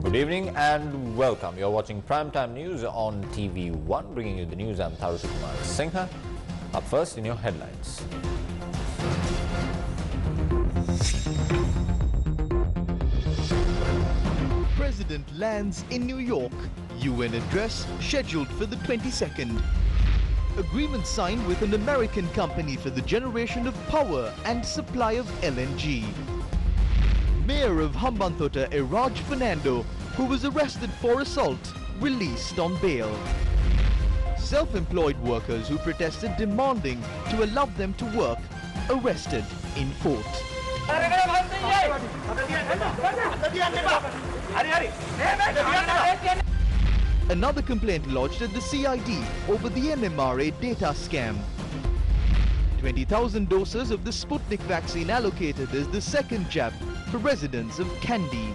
Good evening and welcome. You're watching Primetime News on TV1, bringing you the news. I'm Kumar Singha. Up first in your headlines. President lands in New York. UN address scheduled for the 22nd. Agreement signed with an American company for the generation of power and supply of LNG. Mayor of Hambantota, Raj Fernando, who was arrested for assault, released on bail. Self-employed workers who protested demanding to allow them to work, arrested in Fort. Another complaint lodged at the CID over the NMRA data scam. 20,000 doses of the Sputnik vaccine allocated as the second jab for residents of Kandy.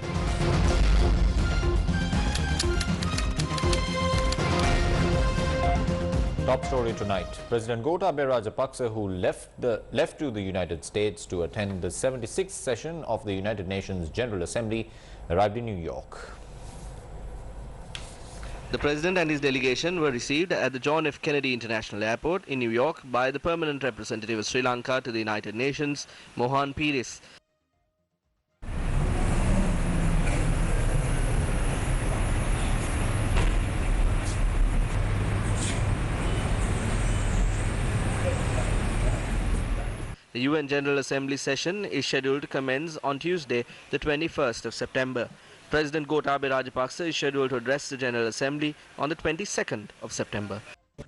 Top story tonight. President Gotabaya Rajapakse, who left to the United States to attend the 76th session of the United Nations General Assembly, arrived in New York. The President and his delegation were received at the John F. Kennedy International Airport in New York by the Permanent Representative of Sri Lanka to the United Nations, Mohan Piris. The UN General Assembly session is scheduled to commence on Tuesday, the 21st of September. President Gotabaya Rajapakse is scheduled to address the General Assembly on the 22nd of September. The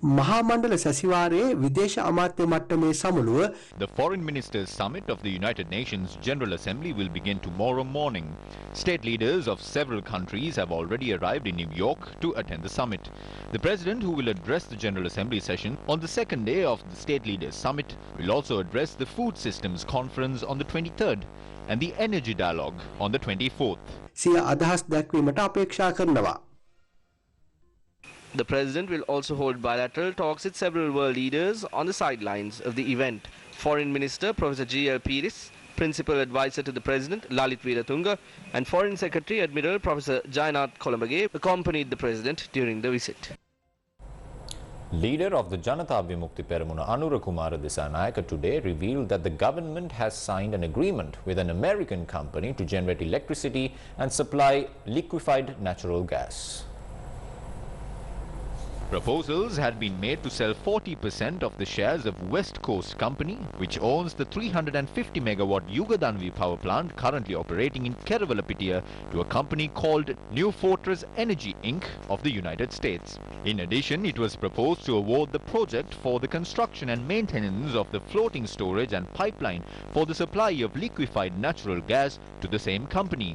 Foreign Ministers Summit of the United Nations General Assembly will begin tomorrow morning. State leaders of several countries have already arrived in New York to attend the summit. The President, who will address the General Assembly session on the second day of the State Leaders Summit, will also address the Food Systems Conference on the 23rd and the Energy Dialogue on the 24th. The President will also hold bilateral talks with several world leaders on the sidelines of the event. Foreign Minister Professor G.L. Piris, Principal Advisor to the President Lalit Veeratunga, and Foreign Secretary Admiral Professor Jayanath Kolambage accompanied the President during the visit. Leader of the Janata Vimukti Peramuna Anura Kumara Disanayaka today revealed that the government has signed an agreement with an American company to generate electricity and supply liquefied natural gas. Proposals had been made to sell 40% of the shares of West Coast Company, which owns the 350 megawatt Yugadanvi power plant currently operating in Keravalapitia, to a company called New Fortress Energy Inc. of the United States. In addition, it was proposed to award the project for the construction and maintenance of the floating storage and pipeline for the supply of liquefied natural gas to the same company.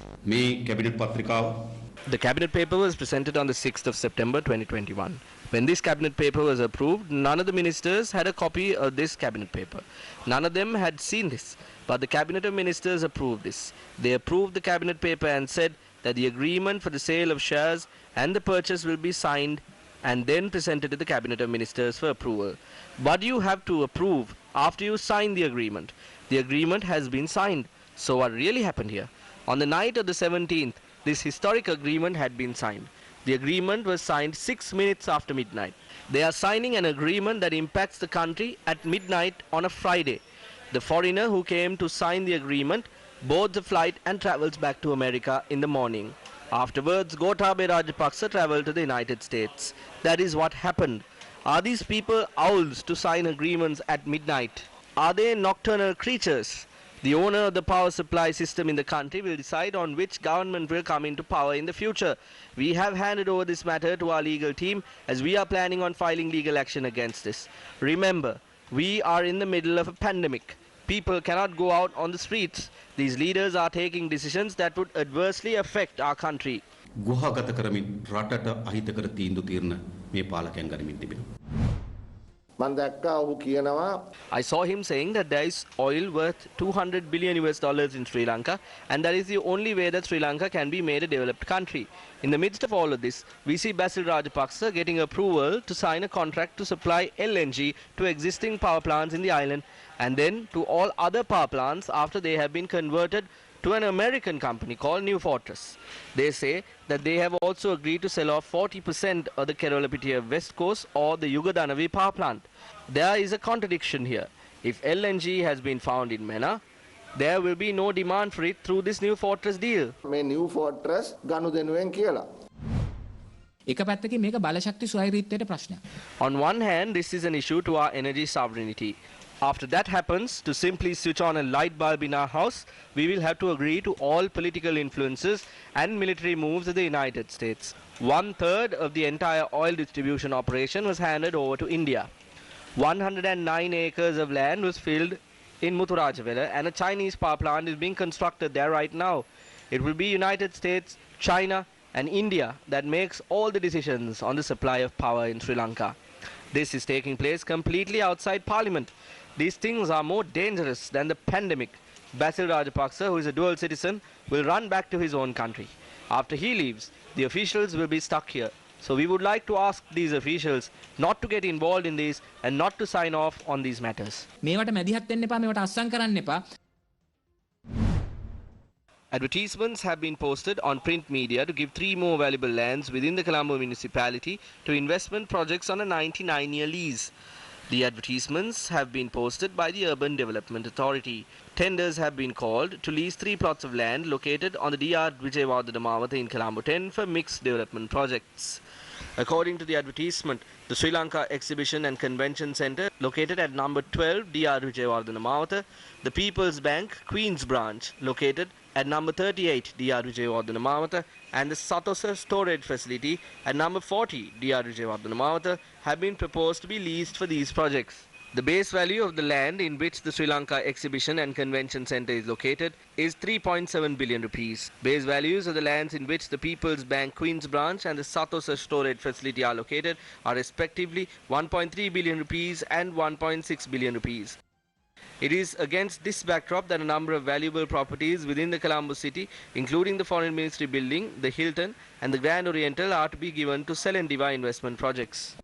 The cabinet paper was presented on the 6th of September 2021. When this cabinet paper was approved, none of the ministers had a copy of this cabinet paper. None of them had seen this, but the cabinet of ministers approved this. They approved the cabinet paper and said that the agreement for the sale of shares and the purchase will be signed and then presented to the cabinet of ministers for approval. But you have to approve after you sign the agreement. The agreement has been signed. So what really happened here? On the night of the 17th, this historic agreement had been signed. The agreement was signed 6 minutes after midnight. They are signing an agreement that impacts the country at midnight on a Friday. The foreigner who came to sign the agreement boards a flight and travels back to America in the morning. Afterwards, Gotabaya Rajapakse traveled to the United States. That is what happened. Are these people owls to sign agreements at midnight? Are they nocturnal creatures? The owner of the power supply system in the country will decide on which government will come into power in the future. We have handed over this matter to our legal team as we are planning on filing legal action against this. Remember, we are in the middle of a pandemic. People cannot go out on the streets. These leaders are taking decisions that would adversely affect our country. I saw him saying that there is oil worth $200 billion in Sri Lanka, and that is the only way that Sri Lanka can be made a developed country. In the midst of all of this, we see Basil Rajapakse getting approval to sign a contract to supply LNG to existing power plants in the island. and then to all other power plants after they have been converted to an American company called New Fortress. They say that they have also agreed to sell off 40% of the Kerala-Pittiya West Coast or the Yugadanavi power plant. There is a contradiction here. If LNG has been found in MENA, there will be no demand for it through this New Fortress deal. මේ New Fortress ගනුදෙනුවෙන් කියලා. එක පැත්තකින් මේක බලශක්ති ස්වෛරීත්වයට ප්‍රශ්නයක්. On one hand, this is an issue to our energy sovereignty. After that happens, to simply switch on a light bulb in our house, we will have to agree to all political influences and military moves of the United States. 1/3 of the entire oil distribution operation was handed over to India. 109 acres of land was filled in Muthurajavela, and a Chinese power plant is being constructed there right now. It will be United States, China and India that makes all the decisions on the supply of power in Sri Lanka. This is taking place completely outside Parliament. These things are more dangerous than the pandemic. Basil Rajapakse, who is a dual citizen, will run back to his own country. After he leaves, the officials will be stuck here. So we would like to ask these officials not to get involved in this and not to sign off on these matters. මේවට මැදිහත් වෙන්න එපා, මේවට අස්සම් කරන්න එපා. Advertisements have been posted on print media to give 3 more valuable lands within the Colombo municipality to investment projects on a 99-year lease. The advertisements have been posted by the Urban Development Authority. Tenders have been called to lease 3 plots of land located on the DR Vijayawardena Mawatha in Colombo 10 for mixed development projects. According to the advertisement, the Sri Lanka Exhibition and Convention Centre located at number 12 DR Vijayawardena Mawatha, the People's Bank Queens branch located at number 38 DR Vijayawardena Mawatha, and the Satosa storage facility at number 40 DR Vijayawardena Mawatha have been proposed to be leased for these projects. The base value of the land in which the Sri Lanka Exhibition and Convention Centre is located is 3.7 billion rupees. Base values of the lands in which the People's Bank Queens branch and the Satosa storage facility are located are respectively 1.3 billion rupees and 1.6 billion rupees. It is against this backdrop that a number of valuable properties within the Colombo city, including the Foreign Ministry building, the Hilton and the Grand Oriental, are to be given to Selendiva investment projects.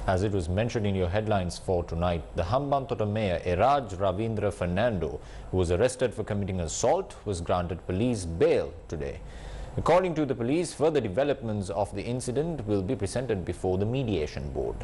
As it was mentioned in your headlines for tonight, the Hambantota Mayor Eraj Ravindra Fernando, who was arrested for committing assault, was granted police bail today. According to the police, further developments of the incident will be presented before the mediation board.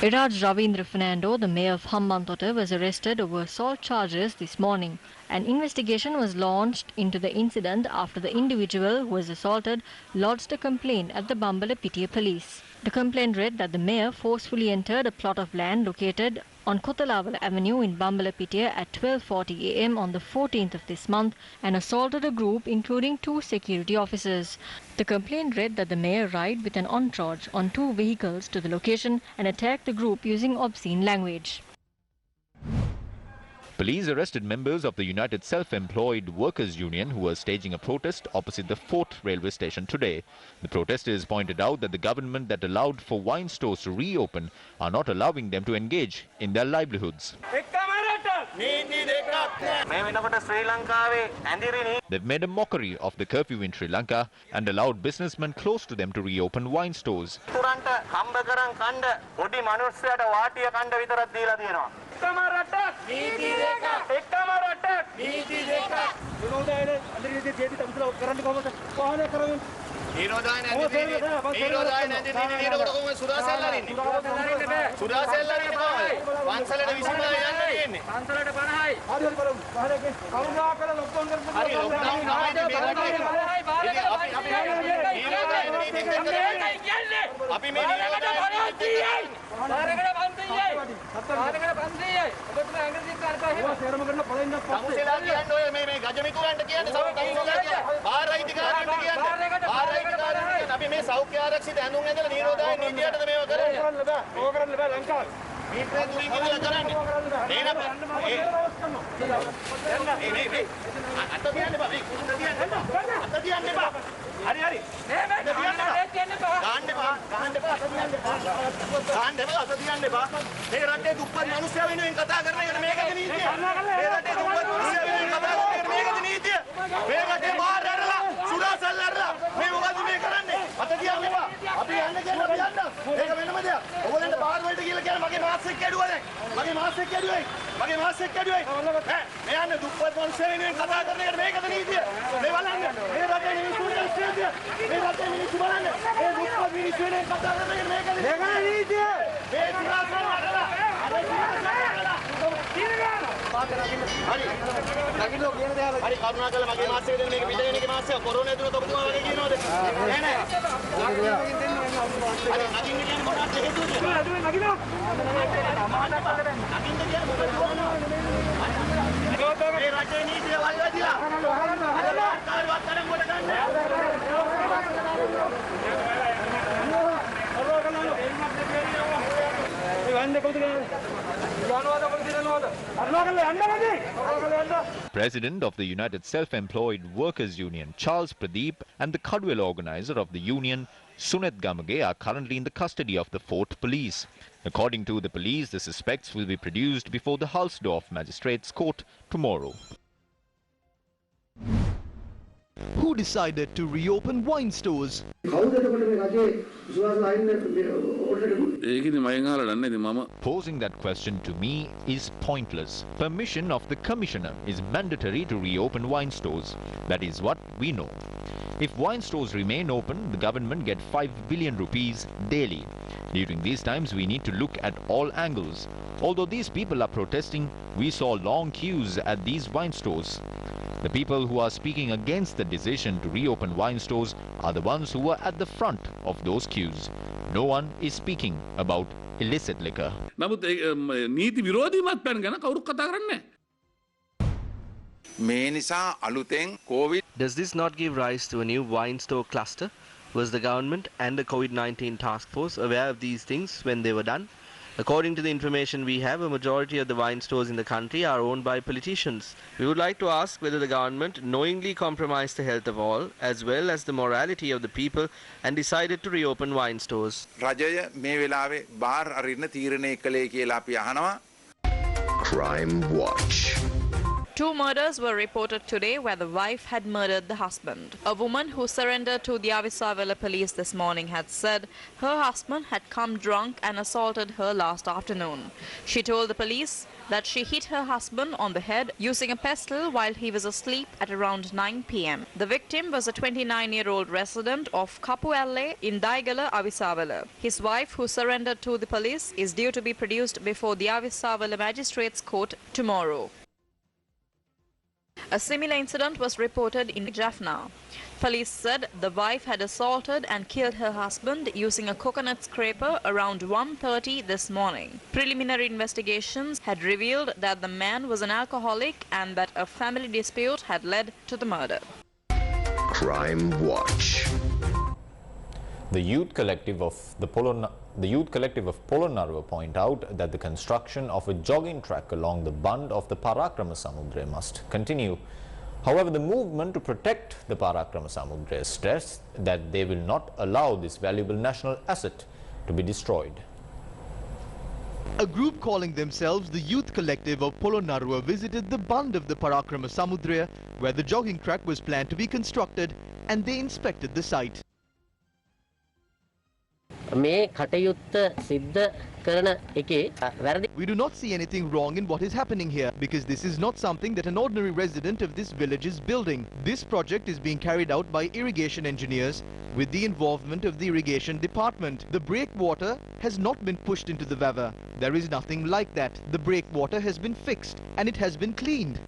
Eraj Ravindra Fernando, the mayor of Hambantota, was arrested over assault charges this morning. An investigation was launched into the incident after the individual who was assaulted lodged a complaint at the Bambalapitiya police. The complaint read that the mayor forcefully entered a plot of land located on Kotalawala Avenue in Bambalapitiya at 12:40 am on the 14th of this month and assaulted a group including 2 security officers. The complaint read that the mayor arrived with an entourage on 2 vehicles to the location and attacked the group using obscene language. Police arrested members of the United Self-Employed Workers Union who were staging a protest opposite the Fort railway station today. The protesters pointed out that the government that allowed for wine stores to reopen are not allowing them to engage in their livelihoods. They've made a mockery of the curfew in Sri Lanka and allowed businessmen close to them to reopen wine stores. President of the United Self-Employed Workers Union, Charles Pradeep, and the Kadwell organizer of the union, Sunet Gamage, are currently in the custody of the Fort Police. According to the police, the suspects will be produced before the Halsdorf Magistrates Court tomorrow. Who decided to reopen wine stores? Posing that question to me is pointless. Permission of the commissioner is mandatory to reopen wine stores. That is what we know. If wine stores remain open, the government get 5 billion rupees daily. During these times, we need to look at all angles. Although these people are protesting, we saw long queues at these wine stores. The people who are speaking against the decision to reopen wine stores are the ones who were at the front of those queues. No one is speaking about illicit liquor. Does this not give rise to a new wine store cluster? Was the government and the COVID-19 task force aware of these things when they were done? According to the information we have, a majority of the wine stores in the country are owned by politicians. We would like to ask whether the government knowingly compromised the health of all, as well as the morality of the people, and decided to reopen wine stores. Crime Watch. 2 murders were reported today where the wife had murdered the husband. A woman who surrendered to the Avisavela police this morning had said her husband had come drunk and assaulted her last afternoon. She told the police that she hit her husband on the head using a pestle while he was asleep at around 9 p.m. The victim was a 29-year-old resident of Kapuelle in Daigala, Avisavela. His wife, who surrendered to the police, is due to be produced before the Avisavela Magistrates Court tomorrow. A similar incident was reported in Jaffna. Police said the wife had assaulted and killed her husband using a coconut scraper around 1:30 this morning. Preliminary investigations had revealed that the man was an alcoholic and that a family dispute had led to the murder. Crime Watch. The youth collective of Polonnaruwa point out that the construction of a jogging track along the bund of the Parakram Samudra must continue. However, the movement to protect the Parakram Samudra stressed that they will not allow this valuable national asset to be destroyed. A group calling themselves the Youth Collective of Polonnaruwa visited the bund of the Parakram Samudra, where the jogging track was planned to be constructed, and they inspected the site. We do not see anything wrong in what is happening here, because this is not something that an ordinary resident of this village is building. This project is being carried out by irrigation engineers with the involvement of the irrigation department. The breakwater has not been pushed into the Vava. There is nothing like that. The breakwater has been fixed and it has been cleaned.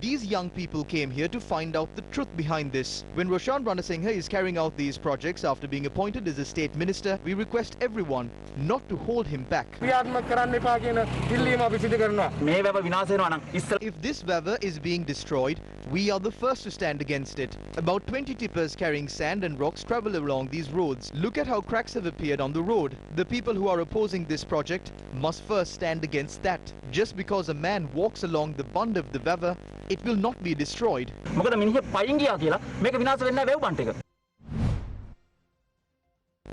These young people came here to find out the truth behind this. When Roshan Ranasinghe is carrying out these projects after being appointed as a state minister, we request everyone not to hold him back. If this Vava is being destroyed, we are the first to stand against it. About 20 tippers carrying sand and rocks travel along these roads. Look at how cracks have appeared on the road. The people who are opposing this project must first stand against that. Just because a man walks along the bund of the Vava, it will not be destroyed.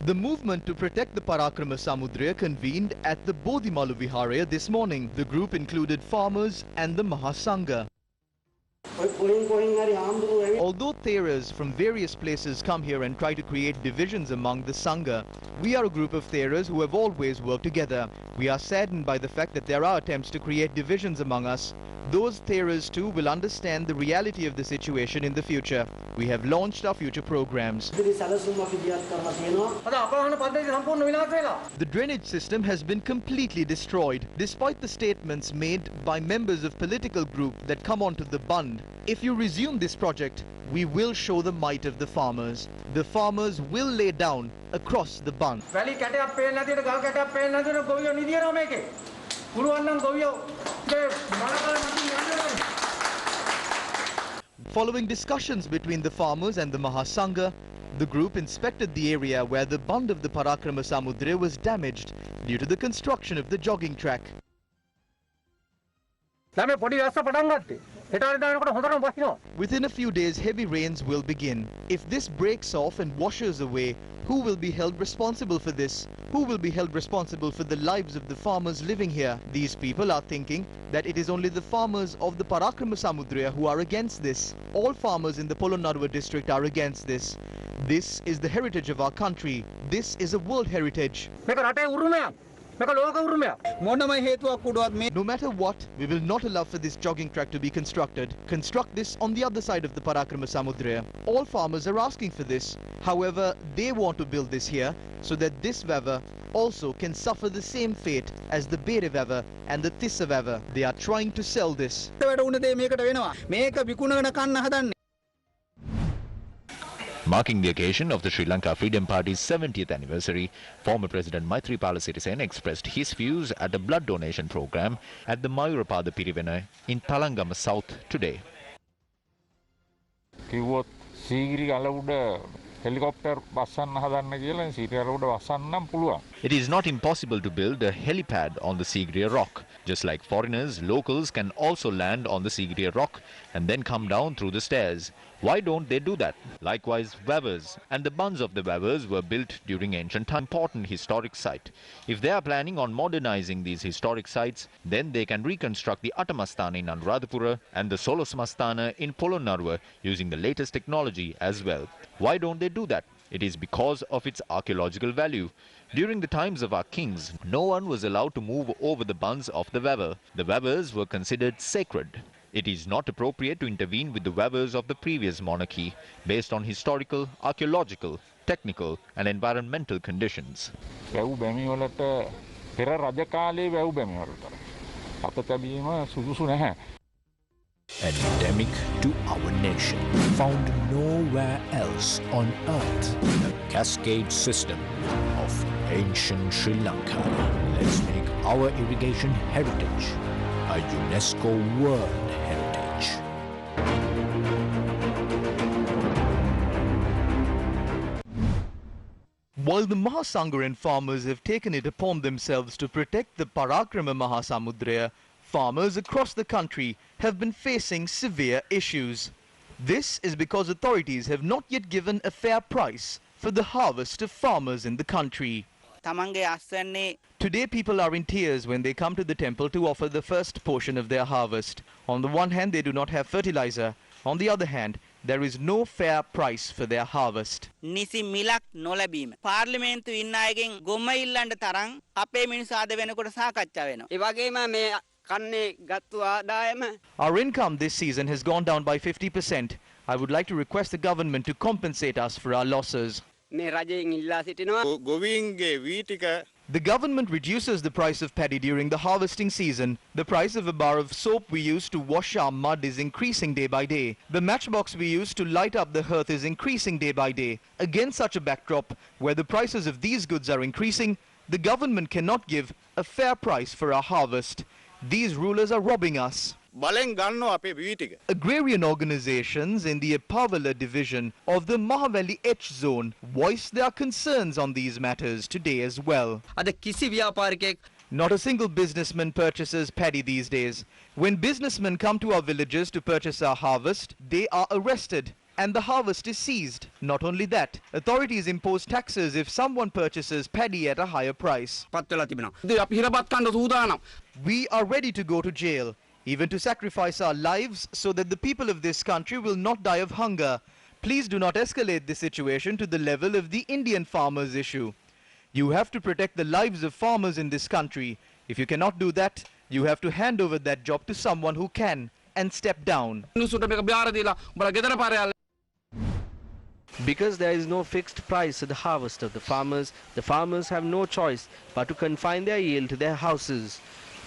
The movement to protect the Parakram Samudra convened at the Bodhimalu Viharaya this morning. The group included farmers and the Mahasangha. Although Theras from various places come here and try to create divisions among the Sangha, we are a group of Theras who have always worked together. We are saddened by the fact that there are attempts to create divisions among us. Those Theras too will understand the reality of the situation in the future. We have launched our future programs. The drainage system has been completely destroyed, despite the statements made by members of political group that come onto the bund. If you resume this project, we will show the might of the farmers. The farmers will lay down across the bund. Following discussions between the farmers and the Mahasangha, the group inspected the area where the bund of the Parakram Samudra was damaged due to the construction of the jogging track. Within a few days, heavy rains will begin. If this breaks off and washes away, who will be held responsible for this? Who will be held responsible for the lives of the farmers living here? These people are thinking that it is only the farmers of the Parakram Samudra who are against this. All farmers in the Polonnaruwa district are against this. This is the heritage of our country. This is a world heritage. No matter what, we will not allow for this jogging track to be constructed. Construct this on the other side of the Parakram Samudra. All farmers are asking for this. However, they want to build this here so that this Vava also can suffer the same fate as the Bere Vava and the Tissa Vava. They are trying to sell this. Marking the occasion of the Sri Lanka Freedom Party's 70th anniversary, former President Maithripala expressed his views at a blood donation program at the Maithripala Pirivena in Talangama South today. It is not impossible to build a helipad on the Sigiriya rock. Just like foreigners, locals can also land on the Sigiriya rock and then come down through the stairs. Why don't they do that? Likewise, Wavers and the bunds of the Wavers were built during ancient time. Important historic site. If they are planning on modernizing these historic sites, then they can reconstruct the Atamastana in Anuradhapura and the Solosmastana in Polonnaruwa using the latest technology as well. Why don't they do that? It is because of its archaeological value. During the times of our kings, no one was allowed to move over the bunds of the Waver. The Wavers were considered sacred. It is not appropriate to intervene with the Wavers of the previous monarchy based on historical, archaeological, technical and environmental conditions. Endemic to our nation, found nowhere else on earth, the cascade system of ancient Sri Lanka. Let's make our irrigation heritage a UNESCO World Heritage. While the Mahasangha and farmers have taken it upon themselves to protect the Parakrama Mahasamudra, farmers across the country have been facing severe issues. This is because authorities have not yet given a fair price for the harvest of farmers in the country. Today people are in tears when they come to the temple to offer the first portion of their harvest. On the one hand, they do not have fertilizer. On the other hand, there is no fair price for their harvest. Nisi milak nolabima. Parliament ඉන්න අයගෙන් ගොම ඉල්ලන්න තරම් අපේ මිනිස්සු ආද වෙනකොට සාකච්ඡා වෙනවා. ඒ වගේම මේ කන්නේ ගත්තු ආදායම. Our income this season has gone down by 50%. I would like to request the government to compensate us for our losses. මේ රජයෙන් ඉල්ලා සිටිනවා. ගොවීන්ගේ වී ටික. The government reduces the price of paddy during the harvesting season. The price of a bar of soap we use to wash our mud is increasing day by day. The matchbox we use to light up the hearth is increasing day by day. Against such a backdrop, where the prices of these goods are increasing, the government cannot give a fair price for our harvest. These rulers are robbing us. Agrarian organizations in the Epavala division of the Mahaveli H zone voiced their concerns on these matters today as well. Not a single businessman purchases paddy these days. When businessmen come to our villages to purchase our harvest, they are arrested. and the harvest is seized. Not only that, authorities impose taxes if someone purchases paddy at a higher price. We are ready to go to jail, even to sacrifice our lives so that the people of this country will not die of hunger. Please do not escalate this situation to the level of the Indian farmers issue. You have to protect the lives of farmers in this country. If you cannot do that, you have to hand over that job to someone who can and step down. Because there is no fixed price at the harvest of the farmers have no choice but to confine their yield to their houses.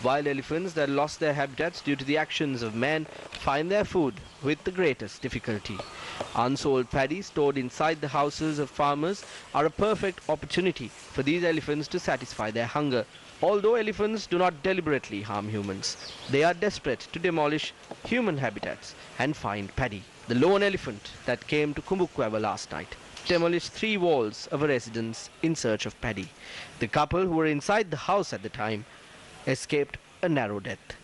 Wild elephants that lost their habitats due to the actions of man find their food with the greatest difficulty. Unsold paddy stored inside the houses of farmers are a perfect opportunity for these elephants to satisfy their hunger. Although elephants do not deliberately harm humans, they are desperate to demolish human habitats and find paddy. The lone elephant that came to Kumbukwava last night demolished 3 walls of a residence in search of paddy. The couple who were inside the house at the time escaped a narrow death.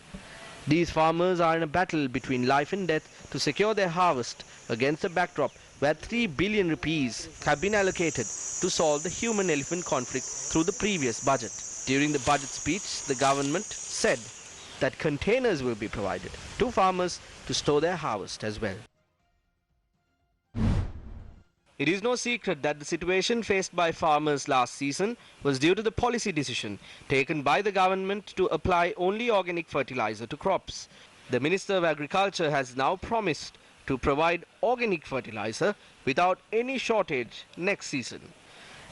These farmers are in a battle between life and death to secure their harvest against a backdrop where 3 billion rupees have been allocated to solve the human-elephant conflict through the previous budget. During the budget speech, the government said that containers will be provided to farmers to store their harvest as well. It is no secret that the situation faced by farmers last season was due to the policy decision taken by the government to apply only organic fertilizer to crops. The Minister of Agriculture has now promised to provide organic fertilizer without any shortage next season.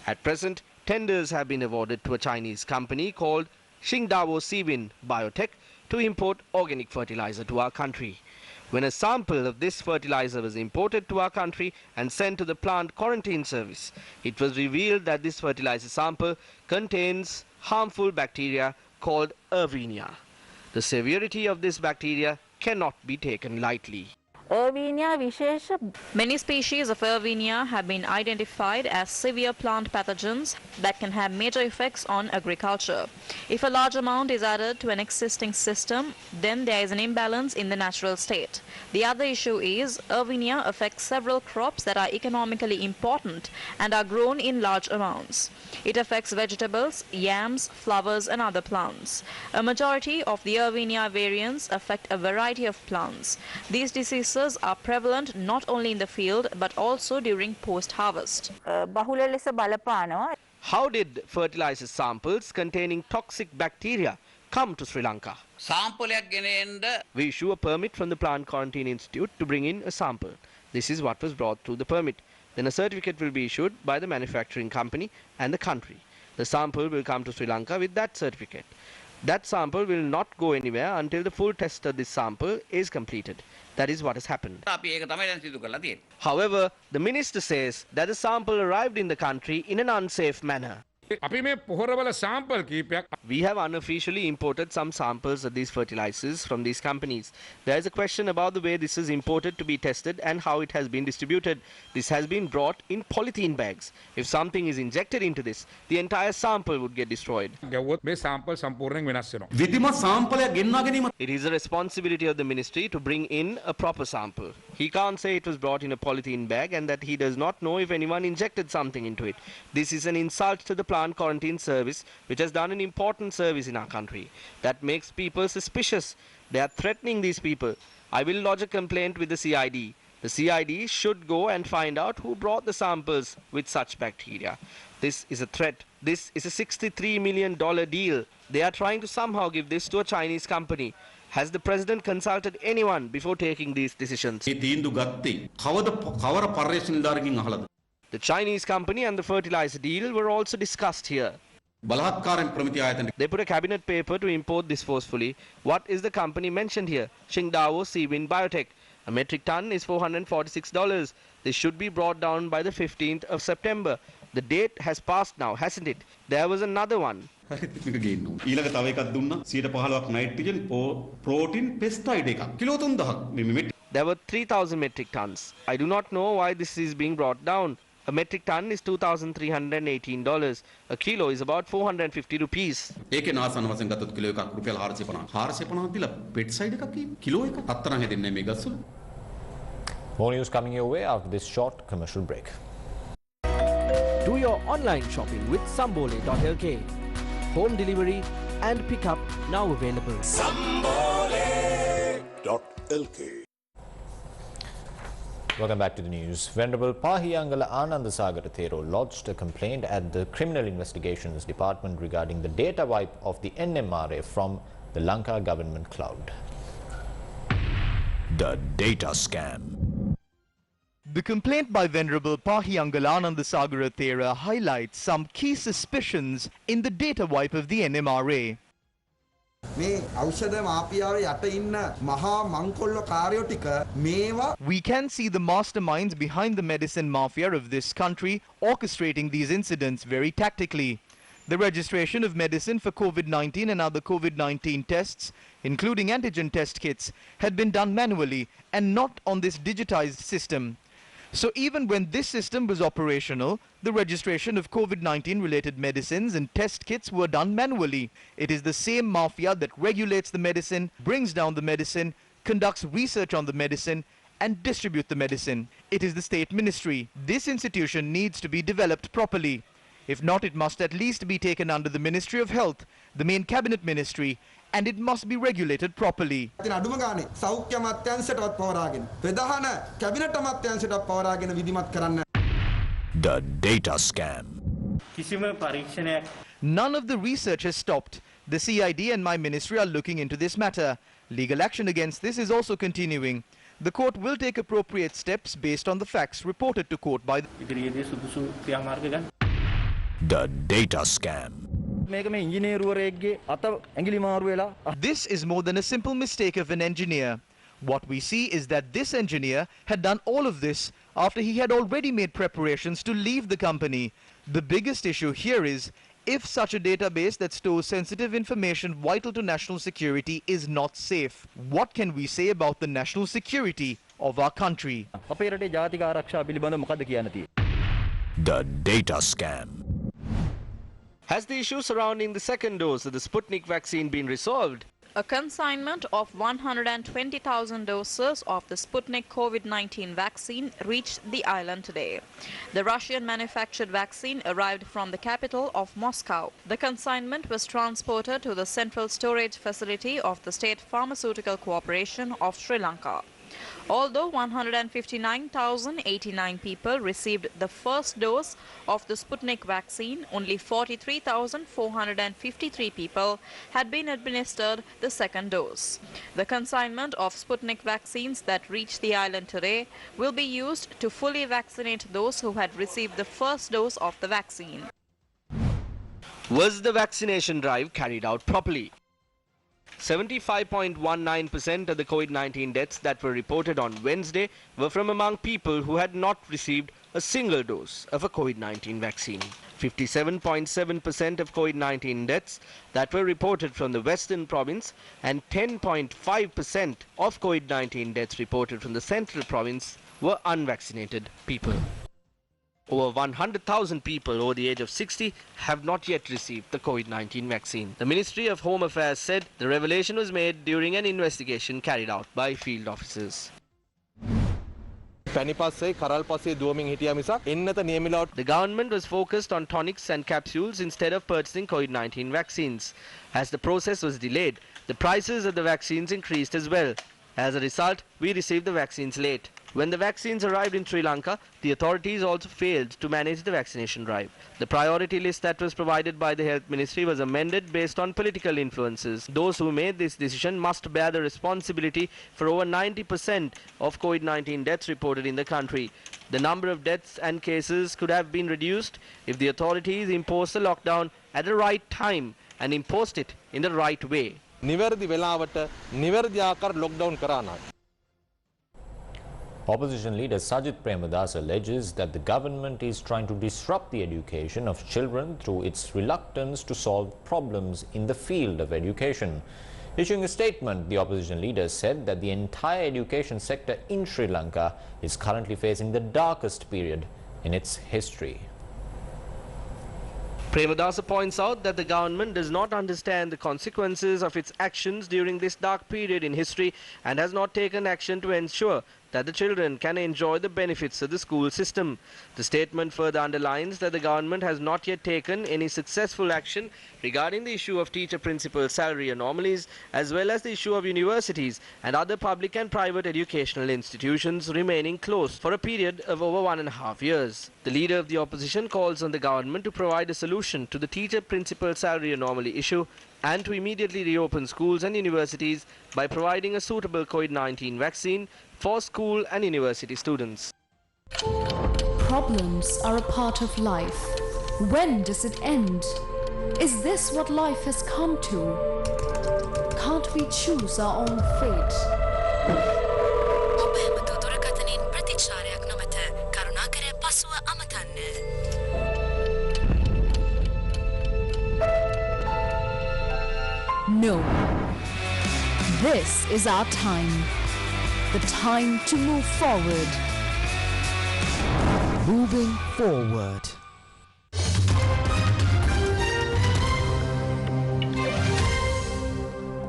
At present, tenders have been awarded to a Chinese company called Qingdao Sibin Biotech to import organic fertilizer to our country. When a sample of this fertilizer was imported to our country and sent to the plant quarantine service, it was revealed that this fertilizer sample contains harmful bacteria called Erwinia. The severity of this bacteria cannot be taken lightly. Many species of Erwinia have been identified as severe plant pathogens that can have major effects on agriculture. If a large amount is added to an existing system, then there is an imbalance in the natural state. The other issue is Erwinia affects several crops that are economically important and are grown in large amounts. It affects vegetables, yams, flowers and other plants. A majority of the Erwinia variants affect a variety of plants. These diseases are prevalent not only in the field but also during post-harvest. How did fertilizer samples containing toxic bacteria come to Sri Lanka? We issue a permit from the Plant Quarantine Institute to bring in a sample. This is what was brought through the permit. Then a certificate will be issued by the manufacturing company and the country. The sample will come to Sri Lanka with that certificate. That sample will not go anywhere until the full test of this sample is completed. That is what has happened. However, the minister says that the sample arrived in the country in an unsafe manner. We have unofficially imported some samples of these fertilizers from these companies. There is a question about the way this is imported to be tested and how it has been distributed. This has been brought in polythene bags. If something is injected into this, the entire sample would get destroyed. It is the responsibility of the ministry to bring in a proper sample. He can't say it was brought in a polythene bag and that he does not know if anyone injected something into it. This is an insult to the Plant Quarantine Service, which has done an important service in our country. That makes people suspicious. They are threatening these people. I will lodge a complaint with the CID. The CID should go and find out who brought the samples with such bacteria. This is a threat. This is a $63 million deal. They are trying to somehow give this to a Chinese company. Has the president consulted anyone before taking these decisions? The Chinese company and the fertilizer deal were also discussed here. They put a cabinet paper to import this forcefully. What is the company mentioned here? Qingdao Sibin Biotech. A metric ton is $446. This should be brought down by the 15th of September. The date has passed now, hasn't it? There was another one. There were 3,000 metric tons. I do not know why this is being brought down. A metric ton is $2,318. A kilo is about 450 rupees. More news coming your way after this short commercial break. Do your online shopping with Sambole.lk. Home delivery and pickup now available. Sambole.lk. Welcome back to the news. Venerable Pahiyangala Anandasagara Thero lodged a complaint at the Criminal Investigations Department regarding the data wipe of the NMRA from the Lanka government cloud. The data scam. The complaint by Venerable Pahiyangala Anandasagara Thera highlights some key suspicions in the data wipe of the NMRA. We can see the masterminds behind the medicine mafia of this country orchestrating these incidents very tactically. The registration of medicine for COVID-19 and other COVID-19 tests, including antigen test kits, had been done manually and not on this digitized system. So even when this system was operational, the registration of COVID-19 related medicines and test kits were done manually. It is the same mafia that regulates the medicine, brings down the medicine, conducts research on the medicine and distribute the medicine. It is the state ministry. This institution needs to be developed properly. If not, it must at least be taken under the Ministry of Health, the main cabinet ministry, and it must be regulated properly. The data scam. None of the research has stopped. The CID and my ministry are looking into this matter. Legal action against this is also continuing. The court will take appropriate steps based on the facts reported to court by the data scam. This is more than a simple mistake of an engineer. What we see is that this engineer had done all of this after he had already made preparations to leave the company. The biggest issue here is if such a database that stores sensitive information vital to national security is not safe. What can we say about the national security of our country? The data scam. Has the issue surrounding the second dose of the Sputnik vaccine been resolved? A consignment of 120,000 doses of the Sputnik COVID-19 vaccine reached the island today. The Russian-manufactured vaccine arrived from the capital of Moscow. The consignment was transported to the central storage facility of the State Pharmaceutical Corporation of Sri Lanka. Although 159,089 people received the first dose of the Sputnik vaccine, only 43,453 people had been administered the second dose. The consignment of Sputnik vaccines that reached the island today will be used to fully vaccinate those who had received the first dose of the vaccine. Was the vaccination drive carried out properly? 75.19% of the COVID-19 deaths that were reported on Wednesday were from among people who had not received a single dose of a COVID-19 vaccine. 57.7% of COVID-19 deaths that were reported from the Western province and 10.5% of COVID-19 deaths reported from the Central province were unvaccinated people. Over 100,000 people over the age of 60 have not yet received the COVID-19 vaccine. The Ministry of Home Affairs said the revelation was made during an investigation carried out by field officers. The government was focused on tonics and capsules instead of purchasing COVID-19 vaccines. As the process was delayed, the prices of the vaccines increased as well. As a result, we received the vaccines late. When the vaccines arrived in Sri Lanka, the authorities also failed to manage the vaccination drive. The priority list that was provided by the Health Ministry was amended based on political influences. Those who made this decision must bear the responsibility for over 90% of COVID-19 deaths reported in the country. The number of deaths and cases could have been reduced if the authorities imposed the lockdown at the right time and imposed it in the right way. Opposition leader Sajith Premadasa alleges that the government is trying to disrupt the education of children through its reluctance to solve problems in the field of education. Issuing a statement, the opposition leader said that the entire education sector in Sri Lanka is currently facing the darkest period in its history. Premadasa points out that the government does not understand the consequences of its actions during this dark period in history and has not taken action to ensure that the children can enjoy the benefits of the school system. The statement further underlines that the government has not yet taken any successful action regarding the issue of teacher-principal salary anomalies, as well as the issue of universities and other public and private educational institutions remaining closed for a period of over 1.5 years. The leader of the opposition calls on the government to provide a solution to the teacher-principal salary anomaly issue and to immediately reopen schools and universities by providing a suitable COVID-19 vaccine for school and university students. Problems are a part of life. When does it end? Is this what life has come to? Can't we choose our own fate? No. This is our time. The time to move forward. Moving forward.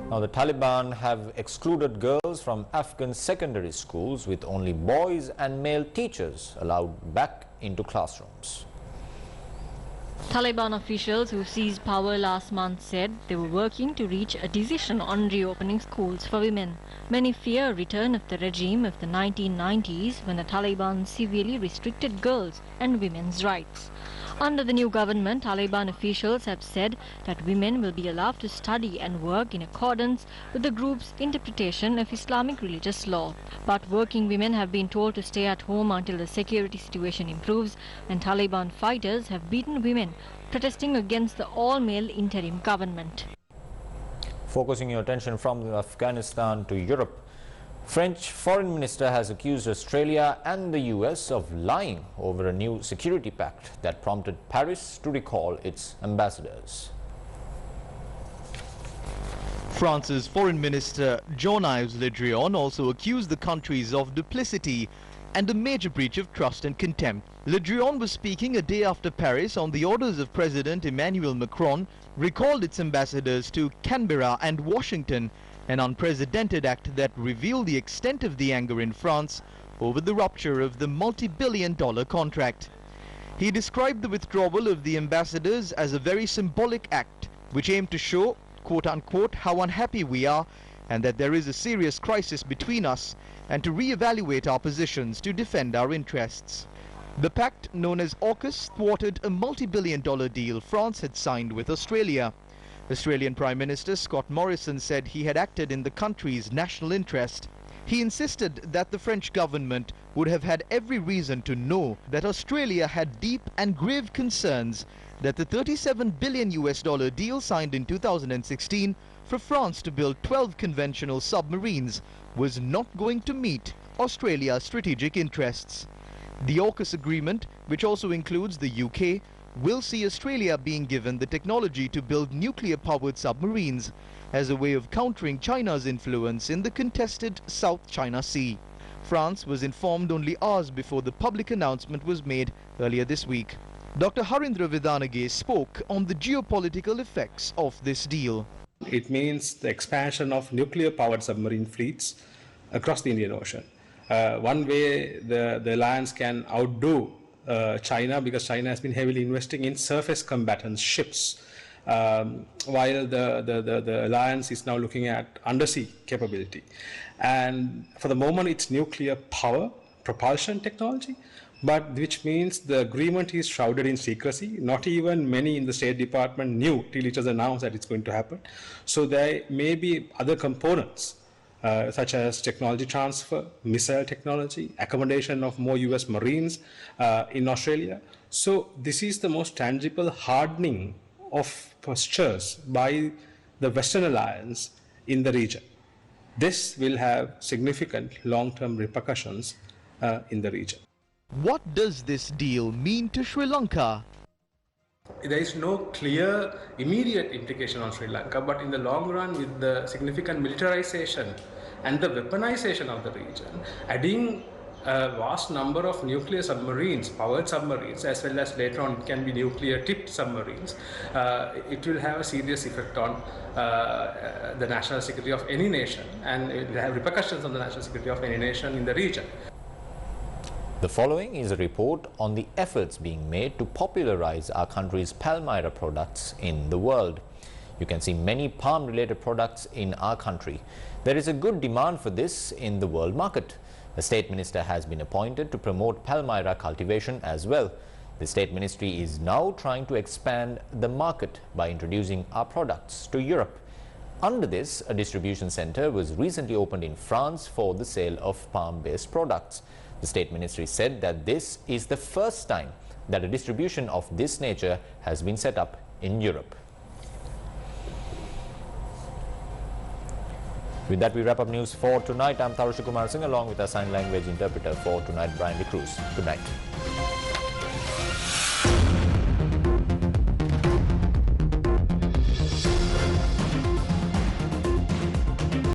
Now, the Taliban have excluded girls from Afghan secondary schools, with only boys and male teachers allowed back into classrooms. Taliban officials who seized power last month said they were working to reach a decision on reopening schools for women. Many fear a return of the regime of the 1990s, when the Taliban severely restricted girls and women's rights. Under the new government, Taliban officials have said that women will be allowed to study and work in accordance with the group's interpretation of Islamic religious law. But working women have been told to stay at home until the security situation improves, and Taliban fighters have beaten women protesting against the all-male interim government. Focusing your attention from Afghanistan to Europe, French Foreign Minister has accused Australia and the US of lying over a new security pact that prompted Paris to recall its ambassadors. France's Foreign Minister Jean-Yves Le Drian also accused the countries of duplicity and a major breach of trust and contempt. Le Drian was speaking a day after Paris, on the orders of President Emmanuel Macron, recalled its ambassadors to Canberra and Washington, an unprecedented act that revealed the extent of the anger in France over the rupture of the multi-billion-dollar contract. He described the withdrawal of the ambassadors as a very symbolic act, which aimed to show, quote-unquote, how unhappy we are and that there is a serious crisis between us, and to re-evaluate our positions to defend our interests. The pact, known as AUKUS, thwarted a multi-billion-dollar deal France had signed with Australia. Australian Prime Minister Scott Morrison said he had acted in the country's national interest. He insisted that the French government would have had every reason to know that Australia had deep and grave concerns that the $37 billion deal signed in 2016 for France to build 12 conventional submarines was not going to meet Australia's strategic interests. The AUKUS agreement, which also includes the UK, will see Australia being given the technology to build nuclear-powered submarines as a way of countering China's influence in the contested South China Sea. France was informed only hours before the public announcement was made earlier this week. Dr. Harindra Vidanage spoke on the geopolitical effects of this deal. It means the expansion of nuclear-powered submarine fleets across the Indian Ocean. One way the alliance can outdo China, because China has been heavily investing in surface combatant ships, while the alliance is now looking at undersea capability. And for the moment, it's nuclear power propulsion technology, but which means the agreement is shrouded in secrecy. Not even many in the State Department knew till it was announced that it's going to happen. So there may be other components, such as technology transfer, missile technology, accommodation of more US Marines in Australia. So this is the most tangible hardening of postures by the Western Alliance in the region. This will have significant long-term repercussions in the region. What does this deal mean to Sri Lanka? There is no clear immediate implication on Sri Lanka, but in the long run, with the significant militarization and the weaponization of the region, adding a vast number of nuclear submarines, powered submarines, as well as later on it can be nuclear tipped submarines, it will have a serious effect on the national security of any nation, and it will have repercussions on the national security of any nation in the region. The following is a report on the efforts being made to popularize our country's Palmyra products in the world. You can see many palm-related products in our country. There is a good demand for this in the world market. The State Minister has been appointed to promote Palmyra cultivation as well. The State Ministry is now trying to expand the market by introducing our products to Europe. Under this, a distribution centre was recently opened in France for the sale of palm-based products. The State Ministry said that this is the first time that a distribution of this nature has been set up in Europe. With that, we wrap up news for tonight. I'm Tarusha Kumar Singh along with our sign language interpreter for tonight, Brian De Cruz. Good night.